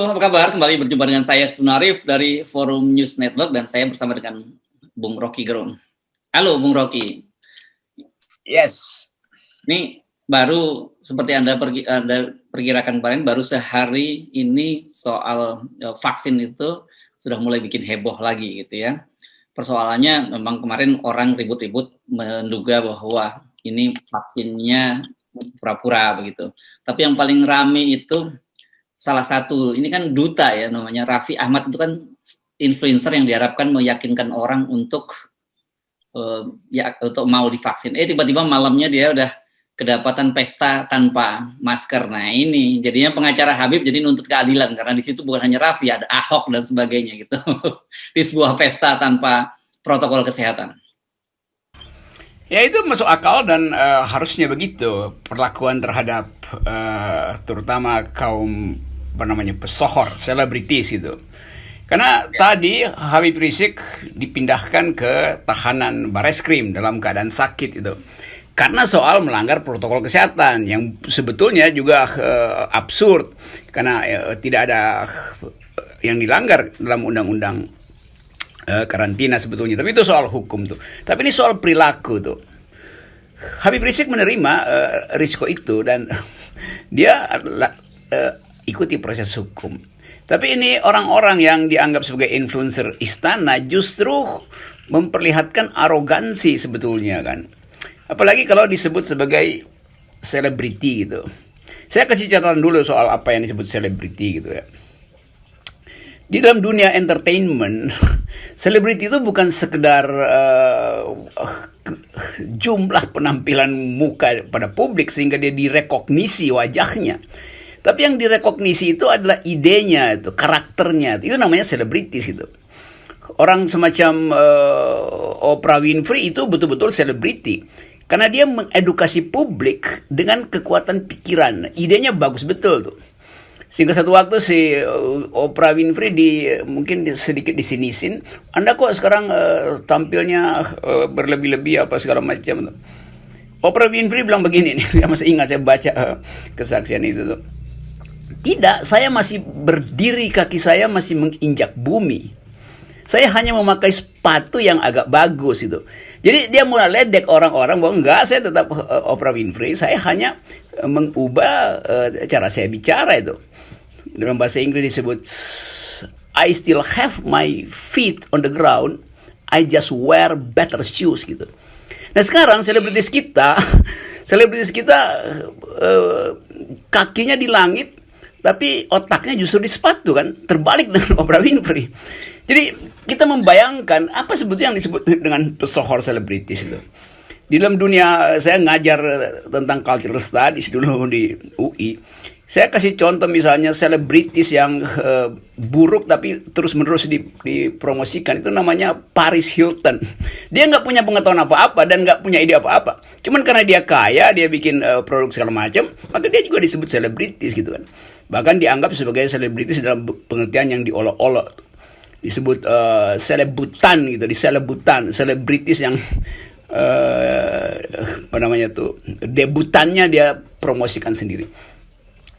apa kabar? Kembali berjumpa dengan saya Sunarif dari Forum News Network dan saya bersama dengan Bung Rocky Gerung. Halo Bung Rocky. Yes. Ini baru seperti Anda perkirakan kemarin, baru sehari ini soal vaksin itu sudah mulai bikin heboh lagi gitu ya. Persoalannya memang kemarin orang ribut-ribut menduga bahwa ini vaksinnya pura-pura begitu. Tapi yang paling rame itu salah satu, ini kan duta ya namanya, Raffi Ahmad, itu kan influencer yang diharapkan meyakinkan orang untuk untuk mau divaksin. Tiba-tiba malamnya dia udah kedapatan pesta tanpa masker. Nah ini jadinya pengacara Habib jadi nuntut keadilan karena di situ bukan hanya Raffi, ada Ahok dan sebagainya gitu di sebuah pesta tanpa protokol kesehatan. Ya itu masuk akal dan harusnya begitu perlakuan terhadap terutama kaum pesohor, selebritis gitu. Karena tadi Habib Rizik dipindahkan ke tahanan Bareskrim dalam keadaan sakit itu. Karena soal melanggar protokol kesehatan yang sebetulnya juga absurd karena tidak ada yang dilanggar dalam undang-undang karantina sebetulnya, tapi itu soal hukum tuh. Tapi ini soal perilaku tuh. Habib Rizik menerima risiko itu dan dia ikuti proses hukum. Tapi ini orang-orang yang dianggap sebagai influencer istana justru memperlihatkan arogansi sebetulnya kan. Apalagi kalau disebut sebagai selebriti gitu. Saya kasih catatan dulu soal apa yang disebut selebriti gitu ya. Di dalam dunia entertainment, selebriti itu bukan sekedar jumlah penampilan muka pada publik sehingga dia direkognisi wajahnya. Tapi yang direkognisi itu adalah idenya, itu karakternya. Itu namanya selebritis itu. Orang semacam Oprah Winfrey itu betul-betul selebriti. Karena dia mengedukasi publik dengan kekuatan pikiran. Idenya bagus betul tuh. Sehingga satu waktu si Oprah Winfrey mungkin sedikit disinisin. Anda kok sekarang tampilnya berlebih-lebih apa segala macam tuh. Oprah Winfrey bilang begini nih, saya masih ingat saya baca kesaksian itu tuh. Tidak, saya masih berdiri, kaki saya masih menginjak bumi. Saya hanya memakai sepatu yang agak bagus itu. Jadi dia mulai ledek orang-orang bahwa enggak, saya tetap Oprah Winfrey, saya hanya mengubah cara saya bicara itu. Dalam bahasa Inggris disebut I still have my feet on the ground, I just wear better shoes gitu. Nah sekarang selebritis kita kakinya di langit, tapi otaknya justru di sepatu kan, terbalik dengan Oprah Winfrey. Jadi kita membayangkan apa sebetulnya yang disebut dengan pesohor selebritis itu. Di dalam dunia saya ngajar tentang cultural studies dulu di UI. Saya kasih contoh misalnya selebritis yang buruk tapi terus-menerus dipromosikan. Itu namanya Paris Hilton. Dia nggak punya pengetahuan apa-apa dan nggak punya ide apa-apa. Cuman karena dia kaya, dia bikin produk segala macam, maka dia juga disebut selebritis gitu kan. Bahkan dianggap sebagai selebritis dalam pengertian yang diolok-olok. Disebut selebutan gitu, selebritis yang debutannya dia promosikan sendiri.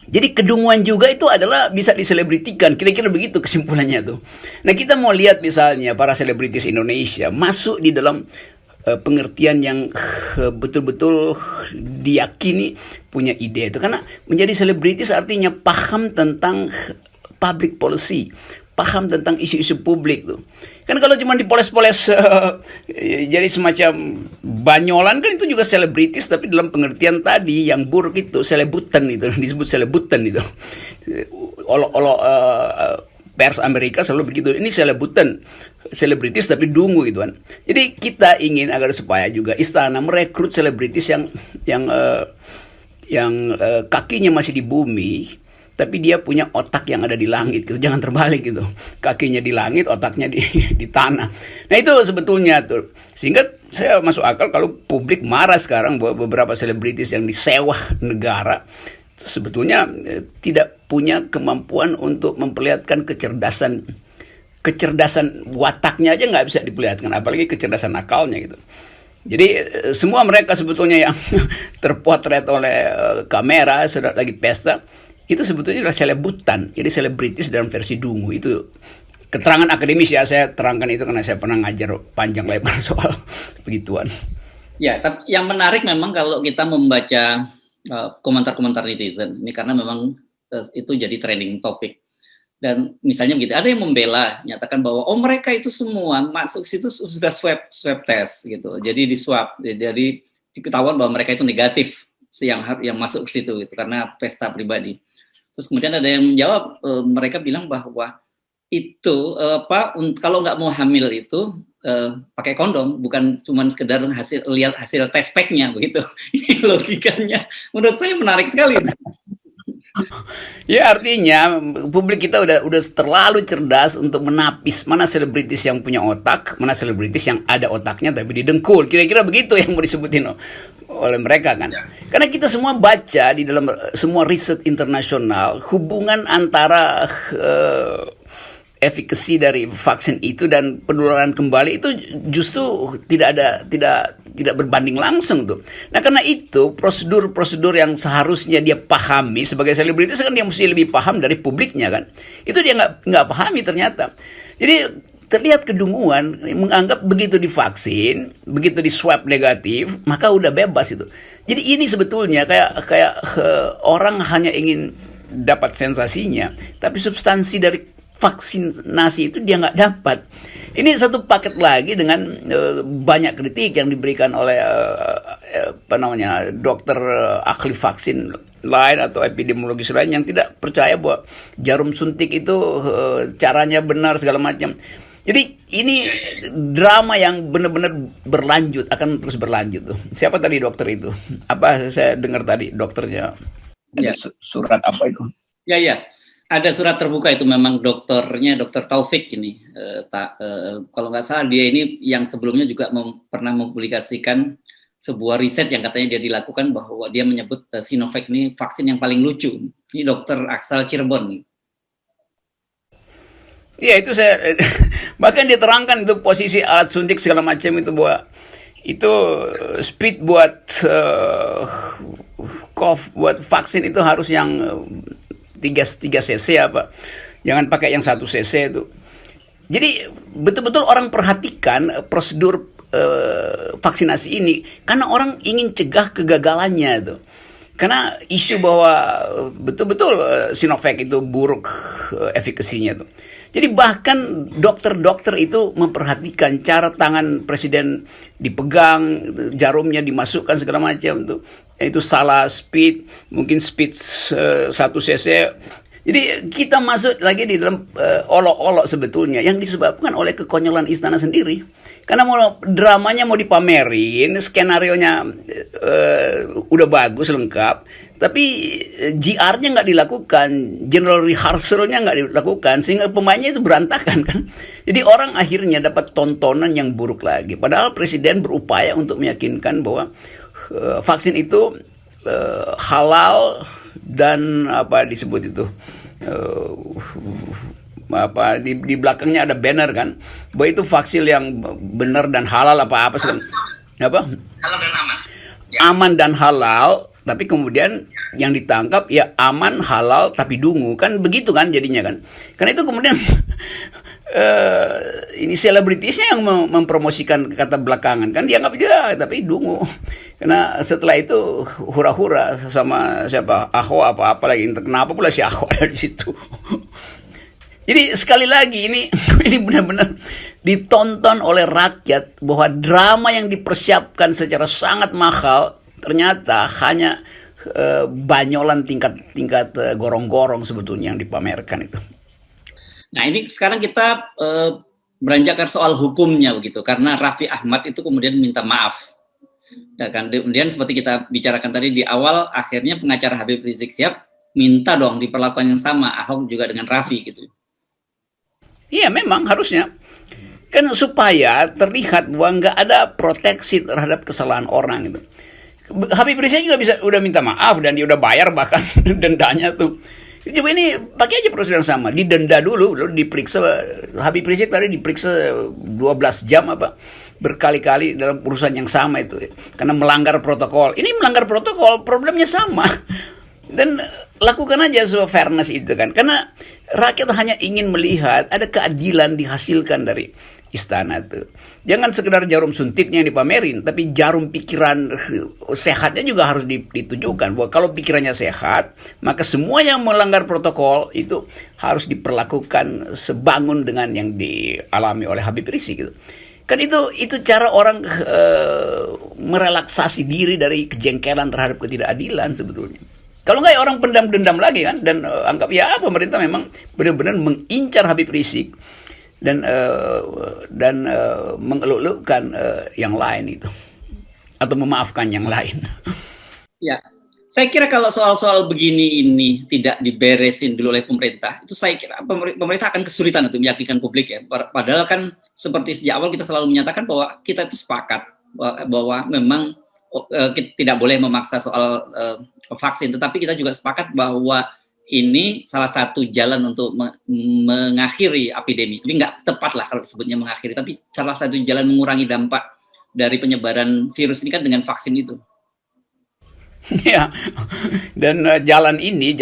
Jadi kedunguan juga itu adalah bisa diselebritikan, kira-kira begitu kesimpulannya tuh. Nah kita mau lihat misalnya para selebritis Indonesia masuk di dalam pengertian yang betul-betul diyakini punya ide itu. Karena menjadi selebritis artinya paham tentang public policy, paham tentang isu-isu publik tuh. Kan kalau cuma dipoles-poles jadi semacam banyolan kan itu juga selebritis, tapi dalam pengertian tadi yang buruk itu selebutan itu disebut selebutan itu. Olok-olok pers Amerika selalu begitu. Ini selebutan, selebritis tapi dungu gitu kan. Jadi kita ingin agar supaya juga istana merekrut selebritis yang kakinya masih di bumi, tapi dia punya otak yang ada di langit gitu. Jangan terbalik gitu. Kakinya di langit, otaknya di tanah. Nah itu sebetulnya tuh. Sehingga saya masuk akal kalau publik marah sekarang bahwa beberapa selebritis yang disewa negara sebetulnya tidak punya kemampuan untuk memperlihatkan kecerdasan wataknya aja nggak bisa diperlihatkan, apalagi kecerdasan akalnya gitu. Jadi semua mereka sebetulnya yang terpotret oleh kamera sudah lagi pesta itu sebetulnya adalah selebutan. Jadi selebritis dalam versi dungu itu keterangan akademis ya, saya terangkan itu karena saya pernah ngajar panjang lebar soal begituan. Ya, tapi yang menarik memang kalau kita membaca komentar-komentar netizen ini karena memang itu jadi trending topik. Dan misalnya begitu, ada yang membela, nyatakan bahwa mereka itu semua masuk situ sudah swab test gitu. Jadi di swab, jadi diketahuan bahwa mereka itu negatif yang masuk ke situ gitu karena pesta pribadi. Terus kemudian ada yang menjawab, mereka bilang bahwa itu kalau nggak mau hamil itu pakai kondom, bukan cuma sekedar lihat hasil tes pack-nya begitu. Ini logikanya menurut saya menarik sekali. Ya artinya publik kita udah terlalu cerdas untuk menapis mana selebritis yang punya otak, mana selebritis yang ada otaknya tapi didengkul. Kira-kira begitu yang mau disebutin oleh mereka kan. Karena kita semua baca di dalam semua riset internasional hubungan antara efikasi dari vaksin itu dan penularan kembali itu justru tidak berbanding langsung tuh. Nah karena itu prosedur-prosedur yang seharusnya dia pahami sebagai selebritis kan dia mesti lebih paham dari publiknya kan. Itu dia nggak pahami ternyata. Jadi terlihat kedunguan menganggap begitu divaksin, begitu di swab negatif maka udah bebas itu. Jadi ini sebetulnya kayak orang hanya ingin dapat sensasinya, tapi substansi dari vaksinasi itu dia nggak dapat. Ini satu paket lagi dengan banyak kritik yang diberikan oleh dokter ahli vaksin lain atau epidemiologis lain yang tidak percaya bahwa jarum suntik itu caranya benar segala macam. Jadi ini drama yang benar-benar berlanjut, akan terus berlanjut tuh. Siapa tadi dokter itu? Apa saya dengar tadi dokternya ada surat apa itu? Ya. Ada surat terbuka itu memang dokternya Dr. Taufik ini. Kalau nggak salah dia ini yang sebelumnya juga pernah mempublikasikan sebuah riset yang katanya dia dilakukan bahwa dia menyebut Sinovac ini vaksin yang paling lucu. Ini dokter asal Cirebon nih. Iya itu saya bahkan diterangkan itu posisi alat suntik segala macam itu bahwa itu speed buat buat vaksin itu harus yang 3 cc apa, jangan pakai yang 1 cc itu. Jadi betul-betul orang perhatikan prosedur vaksinasi ini karena orang ingin cegah kegagalannya itu. Karena isu bahwa betul-betul Sinovac itu buruk efikasinya tuh. Jadi bahkan dokter-dokter itu memperhatikan cara tangan presiden dipegang, jarumnya dimasukkan segala macam tuh. Itu salah speed, mungkin speed 1 cc. Jadi kita masuk lagi di dalam olok-olok sebetulnya yang disebabkan oleh kekonyolan istana sendiri. Karena dramanya mau dipamerin, skenarionya udah bagus lengkap, tapi GR-nya nggak dilakukan, general rehearsal-nya nggak dilakukan, sehingga pemainnya itu berantakan kan. Jadi orang akhirnya dapat tontonan yang buruk lagi. Padahal presiden berupaya untuk meyakinkan bahwa vaksin itu halal dan apa disebut itu di belakangnya ada banner kan bahwa itu vaksin yang benar dan halal apa sih apa halal dan aman aman dan halal, tapi kemudian yang ditangkap ya aman halal tapi dungu kan begitu kan jadinya kan. Karena itu kemudian ini selebritisnya yang mempromosikan kata belakangan kan dianggap dia tapi dungu. Karena setelah itu hura-hura sama siapa Ahok apa lagi, kenapa pula si Ahok ada di situ. Jadi sekali lagi ini benar-benar ditonton oleh rakyat bahwa drama yang dipersiapkan secara sangat mahal ternyata hanya banyolan tingkat gorong-gorong sebetulnya yang dipamerkan itu. Nah ini sekarang kita beranjakan soal hukumnya begitu, karena Raffi Ahmad itu kemudian minta maaf. Ya kan? Kemudian seperti kita bicarakan tadi di awal, akhirnya pengacara Habib Rizik Syihab minta dong diperlakukan yang sama Ahok juga dengan Raffi gitu. Iya memang harusnya. Kan supaya terlihat bahwa nggak ada proteksi terhadap kesalahan orang itu. Habib Rizik juga udah minta maaf dan dia udah bayar bahkan dendanya tuh. Coba ini pakai aja prosedur yang sama, didenda dulu, lalu diperiksa. Habib Rizik tadi diperiksa 12 jam apa berkali-kali dalam urusan yang sama itu karena melanggar protokol. Ini melanggar protokol, problemnya sama. Dan lakukan aja so fairness itu kan, karena rakyat hanya ingin melihat ada keadilan dihasilkan dari istana tuh. Jangan sekedar jarum suntiknya yang dipamerin, tapi jarum pikiran sehatnya juga harus ditujukan. Bahwa kalau pikirannya sehat, maka semua yang melanggar protokol itu harus diperlakukan sebangun dengan yang dialami oleh Habib Rizik gitu. Kan itu cara orang merelaksasi diri dari kejengkelan terhadap ketidakadilan sebetulnya. Kalau nggak ya orang pendam dendam lagi kan, dan anggap ya pemerintah memang benar-benar mengincar Habib Rizik dan mengeluk-elukkan yang lain itu, atau memaafkan yang lain. Ya, saya kira kalau soal-soal begini ini tidak diberesin dulu oleh pemerintah, itu saya kira pemerintah akan kesulitan untuk meyakinkan publik ya. Padahal kan seperti sejak awal kita selalu menyatakan bahwa kita itu sepakat bahwa memang kita tidak boleh memaksa soal vaksin, tetapi kita juga sepakat bahwa ini salah satu jalan untuk mengakhiri epidemi. Tapi nggak tepat lah kalau disebutnya mengakhiri, tapi salah satu jalan mengurangi dampak dari penyebaran virus ini kan dengan vaksin itu. Ya, dan jalan ini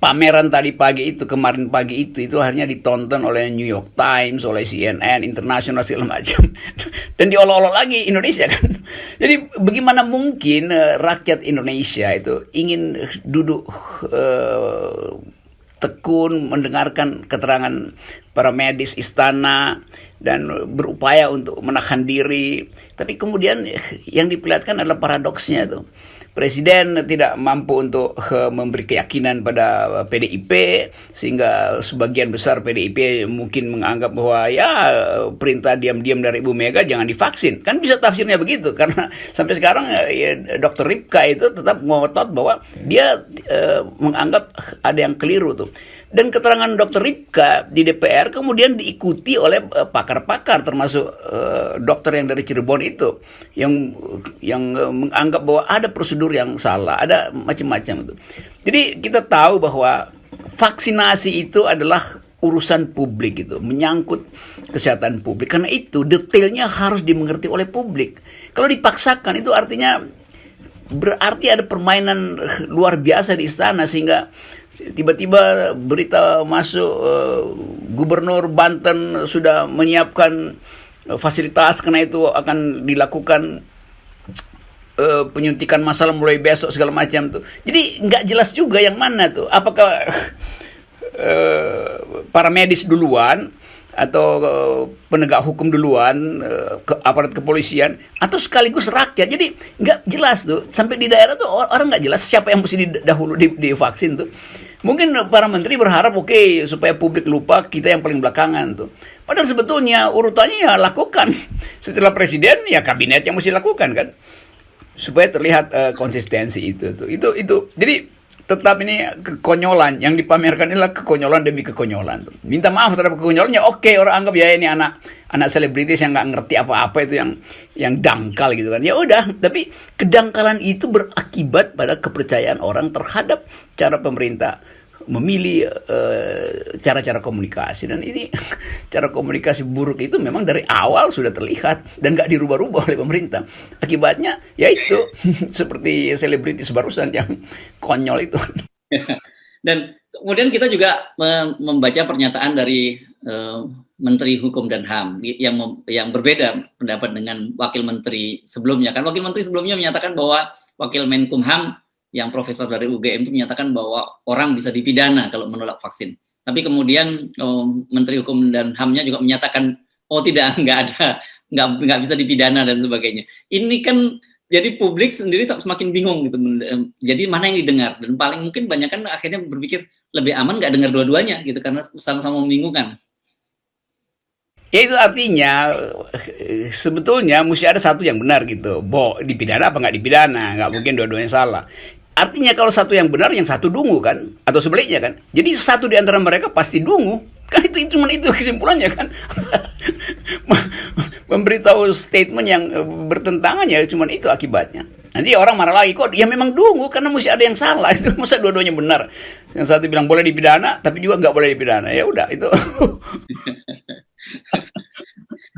pameran tadi pagi itu, kemarin pagi itu hanya ditonton oleh New York Times, oleh CNN, internasional segala macam, dan diolok-olok lagi Indonesia kan. Jadi bagaimana mungkin rakyat Indonesia itu ingin duduk tekun mendengarkan keterangan para medis istana dan berupaya untuk menahan diri, tapi kemudian yang diperlihatkan adalah paradoksnya itu. Presiden tidak mampu untuk memberi keyakinan pada PDIP, sehingga sebagian besar PDIP mungkin menganggap bahwa ya perintah diam-diam dari Ibu Mega jangan divaksin. Kan bisa tafsirnya begitu, karena sampai sekarang ya, Dr. Ripka itu tetap ngotot bahwa dia menganggap ada yang keliru tuh. Dan keterangan Dr. Ripka di DPR kemudian diikuti oleh pakar-pakar, termasuk dokter yang dari Cirebon itu, yang menganggap bahwa ada prosedur yang salah, ada macam-macam itu. Jadi kita tahu bahwa vaksinasi itu adalah urusan publik itu, menyangkut kesehatan publik. Karena itu detailnya harus dimengerti oleh publik. Kalau dipaksakan itu artinya berarti ada permainan luar biasa di istana, sehingga tiba-tiba berita masuk Gubernur Banten sudah menyiapkan fasilitas karena itu akan dilakukan penyuntikan massal mulai besok segala macam tuh. Jadi nggak jelas juga yang mana tuh. Apakah para medis duluan atau penegak hukum duluan, aparat kepolisian, atau sekaligus rakyat. Jadi nggak jelas tuh. Sampai di daerah tuh orang nggak jelas siapa yang mesti dahulu divaksin tuh. Mungkin para menteri berharap oke, supaya publik lupa kita yang paling belakangan tuh. Padahal sebetulnya urutannya ya lakukan. Setelah presiden ya kabinet yang mesti lakukan kan. Supaya terlihat konsistensi itu tuh. Itu. Jadi tetap ini kekonyolan yang dipamerkan inilah kekonyolan demi kekonyolan tuh. Minta maaf terhadap kekonyolannya, oke, orang anggap ya ini anak selebritis yang nggak ngerti apa-apa itu yang dangkal gitu kan. Ya udah, tapi kedangkalan itu berakibat pada kepercayaan orang terhadap cara pemerintah memilih cara-cara komunikasi. Dan ini cara komunikasi buruk itu memang dari awal sudah terlihat dan nggak dirubah-rubah oleh pemerintah. Akibatnya yaitu seperti selebritis barusan yang konyol itu. Dan kemudian kita juga membaca pernyataan dari Menteri Hukum dan HAM yang berbeda pendapat dengan Wakil Menteri sebelumnya. Kan Wakil Menteri sebelumnya menyatakan bahwa Wakil Menkumham yang profesor dari UGM itu menyatakan bahwa orang bisa dipidana kalau menolak vaksin. Tapi kemudian Menteri Hukum dan HAM-nya juga menyatakan oh tidak, nggak bisa dipidana dan sebagainya. Ini kan jadi publik sendiri tak semakin bingung gitu. Jadi mana yang didengar, dan paling mungkin banyak kan akhirnya berpikir lebih aman nggak dengar dua-duanya gitu karena sama-sama membingungkan. Ya itu artinya sebetulnya mesti ada satu yang benar gitu. Dipidana apa nggak dipidana, nggak mungkin dua-duanya salah. Artinya kalau satu yang benar, yang satu dungu kan, atau sebaliknya kan. Jadi satu di antara mereka pasti dungu. Kan itu cuma itu kesimpulannya kan. Memberitahu statement yang bertentangan ya cuma itu akibatnya. Nanti orang marah lagi, kok ya memang dungu karena mesti ada yang salah. Itu masa dua-duanya benar. Yang satu bilang boleh dipidana, tapi juga nggak boleh dipidana. Ya udah itu.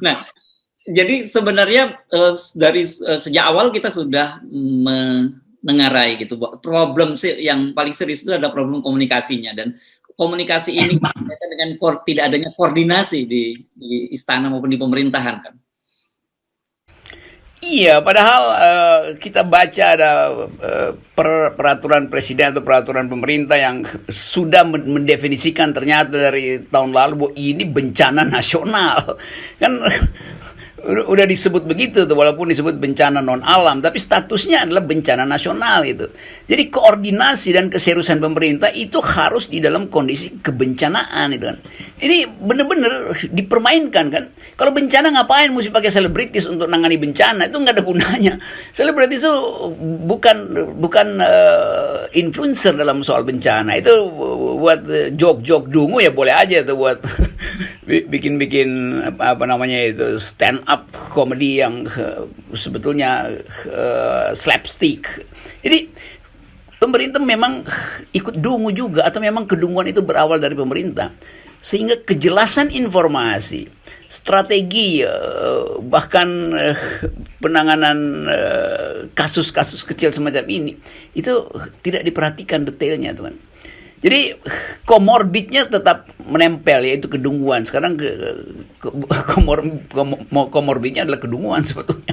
Nah, jadi sebenarnya dari sejak awal kita sudah nengarai gitu. Problem sih yang paling serius itu ada problem komunikasinya, dan komunikasi ini berkaitan dengan tidak adanya koordinasi di istana maupun di pemerintahan kan. Iya, padahal kita baca ada peraturan presiden atau peraturan pemerintah yang sudah mendefinisikan ternyata dari tahun lalu bahwa ini bencana nasional. Kan udah disebut begitu tuh, walaupun disebut bencana non alam, tapi statusnya adalah bencana nasional itu. Jadi koordinasi dan keseriusan pemerintah itu harus di dalam kondisi kebencanaan itu kan. Ini benar-benar dipermainkan kan. Kalau bencana ngapain mesti pakai selebritis untuk nangani bencana? Itu nggak ada gunanya. Selebritis itu bukan influencer dalam soal bencana. Itu buat joke-joke dungu ya boleh aja tuh, buat bikin apa namanya itu stand up komedi yang sebetulnya slapstick. Jadi pemerintah memang ikut dungu juga, atau memang kedunguan itu berawal dari pemerintah, sehingga kejelasan informasi, strategi, bahkan penanganan kasus-kasus kecil semacam ini itu tidak diperhatikan detailnya, teman. Jadi komorbidnya tetap menempel, yaitu kedunguan. Sekarang komorbidnya adalah kedunguan sebetulnya.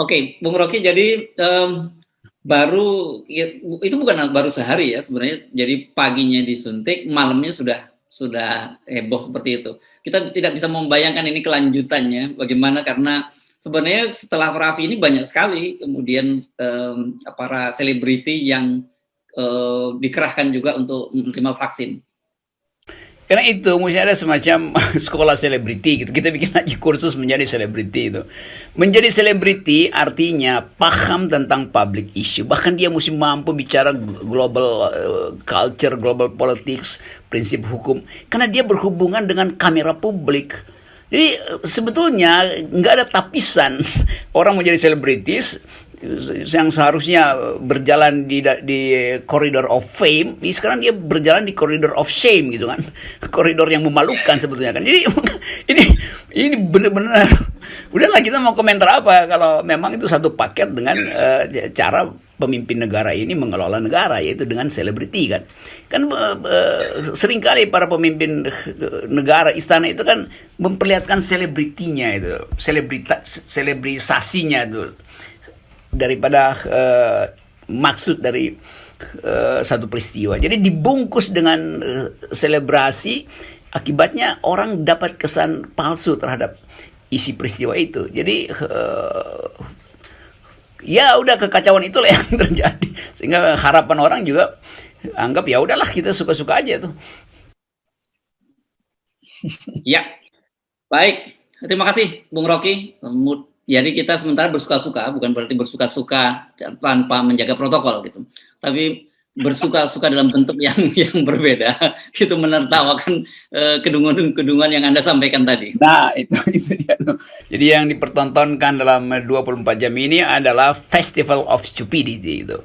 Oke, Bung Rocky, jadi baru itu bukan baru sehari ya sebenarnya. Jadi paginya disuntik, malamnya sudah heboh seperti itu. Kita tidak bisa membayangkan ini kelanjutannya bagaimana, karena sebenarnya setelah Raffi ini banyak sekali kemudian para selebriti yang dikerahkan juga untuk menerima vaksin. Karena itu mesti ada semacam sekolah selebriti gitu. Kita bikin aja kursus menjadi selebriti itu. Menjadi selebriti artinya paham tentang public issue. Bahkan dia mesti mampu bicara global culture, global politics, prinsip hukum. Karena dia berhubungan dengan kamera publik. Jadi sebetulnya nggak ada tapisan orang menjadi selebritis yang seharusnya berjalan di koridor of fame, ini sekarang dia berjalan di koridor of shame gitu kan, koridor yang memalukan sebetulnya kan. Jadi ini benar-benar udahlah, kita mau komentar apa kalau memang itu satu paket dengan cara pemimpin negara ini mengelola negara, yaitu dengan selebriti kan. Seringkali para pemimpin negara, istana itu kan memperlihatkan selebritinya itu, selebrisasinya itu, daripada maksud dari satu peristiwa. Jadi dibungkus dengan selebrasi, akibatnya orang dapat kesan palsu terhadap isi peristiwa itu. Jadi ya udah, kekacauan itulah yang terjadi, sehingga harapan orang juga anggap ya udahlah, kita suka-suka aja tuh. Ya, baik. Terima kasih, Bung Rocky. Jadi kita sementara bersuka-suka, bukan berarti bersuka-suka tanpa menjaga protokol gitu, tapi bersuka-suka dalam bentuk yang berbeda, gitu, menertawakan kedunguan yang Anda sampaikan tadi. Nah, itu dia tuh. Jadi yang dipertontonkan dalam 24 jam ini adalah Festival of Stupidity itu.